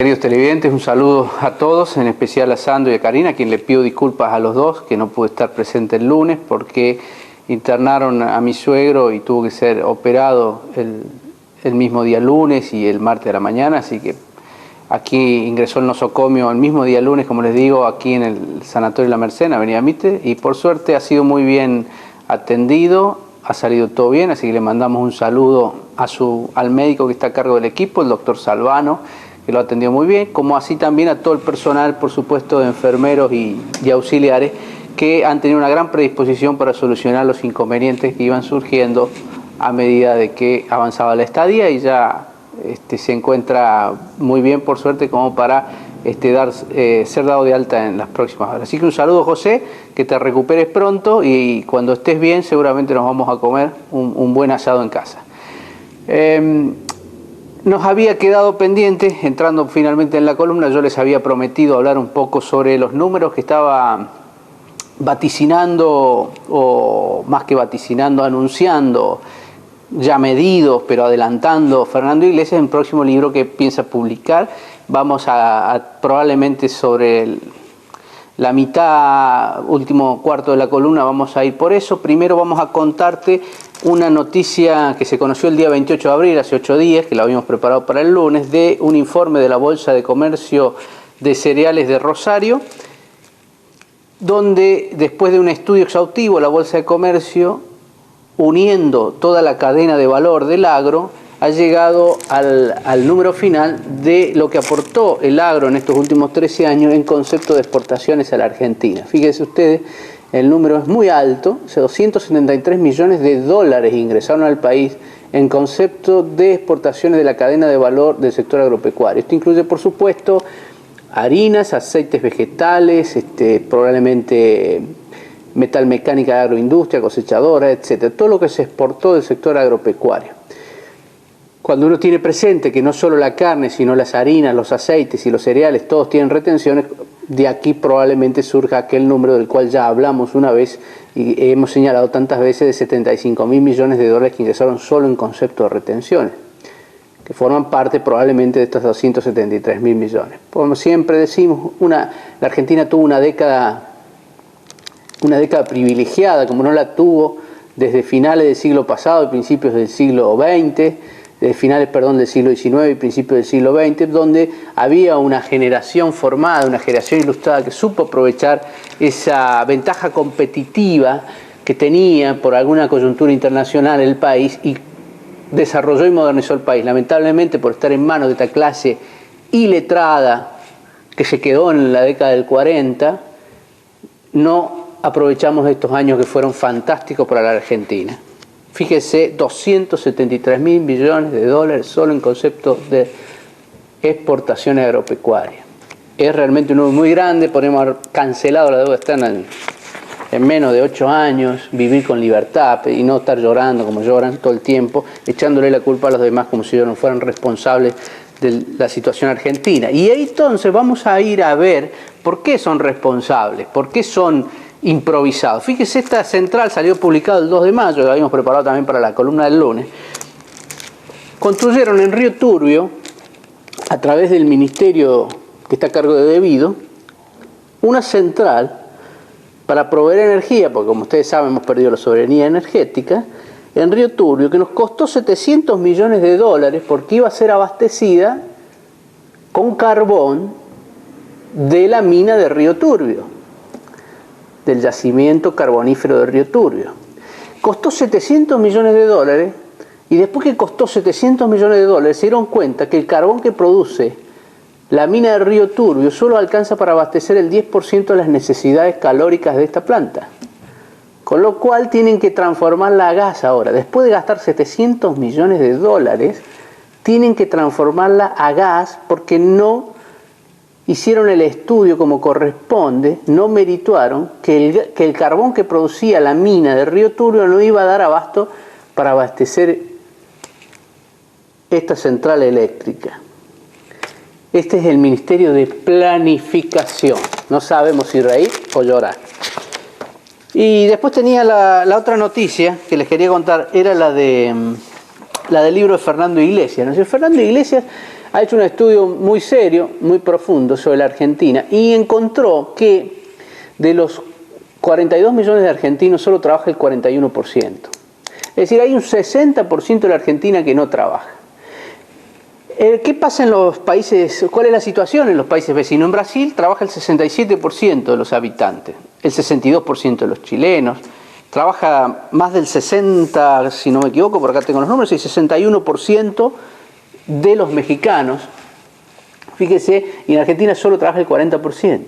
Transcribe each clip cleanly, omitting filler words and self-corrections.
Queridos televidentes, un saludo a todos, en especial a Sandro y a Karina, a quien le pido disculpas a los dos, que no pude estar presente el lunes porque internaron a mi suegro y tuvo que ser operado el mismo día lunes y el martes de la mañana, así que aquí ingresó el nosocomio el mismo día lunes, como les digo, aquí en el Sanatorio La Merced, en Avenida Mitre, y por suerte ha sido muy bien atendido, ha salido todo bien, así que le mandamos un saludo al médico que está a cargo del equipo, el doctor Salvano, que lo atendió muy bien, como así también a todo el personal, por supuesto, de enfermeros y auxiliares, que han tenido una gran predisposición para solucionar los inconvenientes que iban surgiendo a medida de que avanzaba la estadía, y ya se encuentra muy bien, por suerte, como para ser dado de alta en las próximas horas. Así que un saludo, José, que te recuperes pronto, y cuando estés bien seguramente nos vamos a comer un buen asado en casa. Nos había quedado pendiente, entrando finalmente en la columna, yo les había prometido hablar un poco sobre los números que estaba vaticinando, o más que vaticinando, anunciando, ya medidos, pero adelantando Fernando Iglesias en el próximo libro que piensa publicar. Vamos a probablemente sobre la mitad, último cuarto de la columna, vamos a ir por eso. Primero vamos a contarte una noticia que se conoció el día 28 de abril, hace 8 días, que la habíamos preparado para el lunes, de un informe de la Bolsa de Comercio de Cereales de Rosario, donde después de un estudio exhaustivo, la Bolsa de Comercio, uniendo toda la cadena de valor del agro, ha llegado al número final de lo que aportó el agro en estos últimos 13 años en concepto de exportaciones a la Argentina. Fíjense ustedes, el número es muy alto, o sea, 273 millones de dólares ingresaron al país en concepto de exportaciones de la cadena de valor del sector agropecuario. Esto incluye, por supuesto, harinas, aceites vegetales, probablemente metalmecánica de agroindustria, cosechadora, etc. Todo lo que se exportó del sector agropecuario. Cuando uno tiene presente que no solo la carne, sino las harinas, los aceites y los cereales, todos tienen retenciones, de aquí probablemente surja aquel número del cual ya hablamos una vez y hemos señalado tantas veces, de 75.000 millones de dólares que ingresaron solo en concepto de retenciones, que forman parte probablemente de estos 273.000 millones. Como siempre decimos, la Argentina tuvo una década privilegiada, como no la tuvo desde finales del siglo pasado y principios del siglo XX, de finales, del siglo XIX y principios del siglo XX, donde había una generación formada, una generación ilustrada que supo aprovechar esa ventaja competitiva que tenía por alguna coyuntura internacional el país y desarrolló y modernizó el país. Lamentablemente, por estar en manos de esta clase iletrada que se quedó en la década del 40, no aprovechamos estos años que fueron fantásticos para la Argentina. Fíjese, 273.000 millones de dólares solo en concepto de exportaciones agropecuarias. Es realmente un número muy grande, podemos haber cancelado la deuda externa en menos de 8 años, vivir con libertad y no estar llorando como lloran todo el tiempo, echándole la culpa a los demás como si ellos no fueran responsables de la situación argentina. Y ahí entonces vamos a ir a ver por qué son responsables, por qué son improvisados. Fíjese, esta central salió publicado el 2 de mayo, lo habíamos preparado también para la columna del lunes. Construyeron en Río Turbio, a través del ministerio que está a cargo de Debido, una central para proveer energía, porque como ustedes saben hemos perdido la soberanía energética, en Río Turbio, que nos costó 700 millones de dólares porque iba a ser abastecida con carbón de la mina de Río Turbio, del yacimiento carbonífero de Río Turbio. Costó 700 millones de dólares y después que costó 700 millones de dólares se dieron cuenta que el carbón que produce la mina de Río Turbio solo alcanza para abastecer el 10% de las necesidades calóricas de esta planta. Con lo cual tienen que transformarla a gas ahora. Después de gastar 700 millones de dólares, tienen que transformarla a gas porque no hicieron el estudio como corresponde, no merituaron que el carbón que producía la mina de Río Turbio no iba a dar abasto para abastecer esta central eléctrica. Este es el Ministerio de Planificación. No sabemos si reír o llorar. Y después tenía la otra noticia que les quería contar, era la del libro de Fernando Iglesias. ¿No? Fernando Iglesias ha hecho un estudio muy serio, muy profundo sobre la Argentina y encontró que de los 42 millones de argentinos solo trabaja el 41%. Es decir, hay un 60% de la Argentina que no trabaja. ¿Qué pasa en los países? ¿Cuál es la situación en los países vecinos? En Brasil trabaja el 67% de los habitantes, el 62% de los chilenos, trabaja más del 60%, si no me equivoco, por acá tengo los números, el 61% de los mexicanos. Fíjese, y en Argentina solo trabaja el 40%.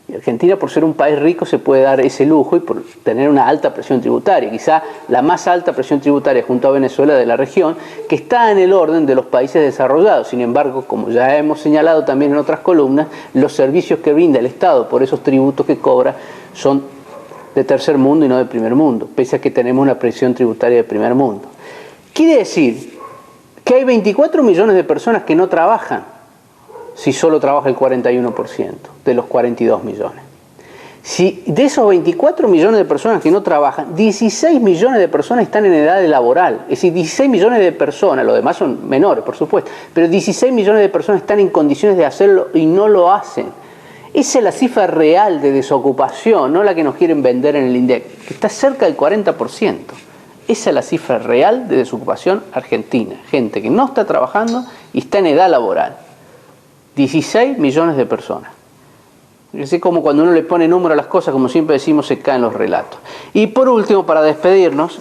Y Argentina, por ser un país rico, se puede dar ese lujo y por tener una alta presión tributaria, quizá la más alta presión tributaria junto a Venezuela de la región, que está en el orden de los países desarrollados. Sin embargo, como ya hemos señalado también en otras columnas, los servicios que brinda el Estado por esos tributos que cobra son de tercer mundo y no de primer mundo, pese a que tenemos una presión tributaria de primer mundo. Quiere decir que hay 24 millones de personas que no trabajan, si solo trabaja el 41% de los 42 millones. Si de esos 24 millones de personas que no trabajan, 16 millones de personas están en edad laboral. Es decir, 16 millones de personas, los demás son menores, por supuesto, pero 16 millones de personas están en condiciones de hacerlo y no lo hacen. Esa es la cifra real de desocupación, no la que nos quieren vender en el INDEC, que está cerca del 40%. Esa es la cifra real de desocupación argentina. Gente que no está trabajando y está en edad laboral. 16 millones de personas. Es como cuando uno le pone número a las cosas, como siempre decimos, se caen los relatos. Y por último, para despedirnos,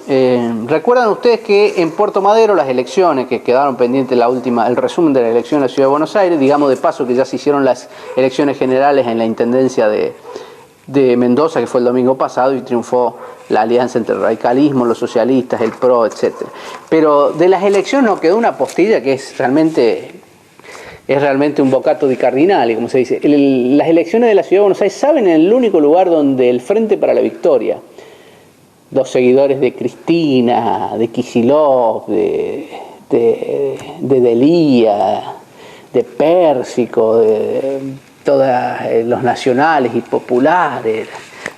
recuerdan ustedes que en Puerto Madero las elecciones que quedaron pendientes, el resumen de la elección en la Ciudad de Buenos Aires, digamos de paso que ya se hicieron las elecciones generales en la Intendencia de Mendoza, que fue el domingo pasado, y triunfó la alianza entre el radicalismo, los socialistas, el PRO, etc. Pero de las elecciones nos quedó una postilla que es realmente un bocato di cardinale, como se dice. Las elecciones de la Ciudad de Buenos Aires, ¿saben? En el único lugar donde el Frente para la Victoria, los seguidores de Cristina, de Kicillof, de Delía, de Pérsico, de todos los nacionales y populares,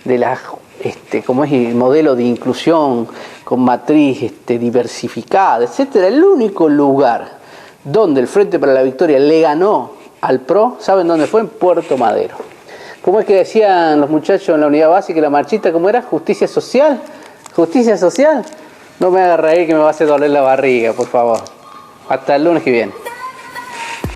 de como es el modelo de inclusión con matriz diversificada, etcétera, el único lugar donde el Frente para la Victoria le ganó al PRO, ¿saben dónde fue? En Puerto Madero. ¿Cómo es que decían los muchachos en la unidad básica, la marchita, cómo era? ¿Justicia social? ¿Justicia social? No me haga reír que me va a hacer doler la barriga, por favor. Hasta el lunes que viene.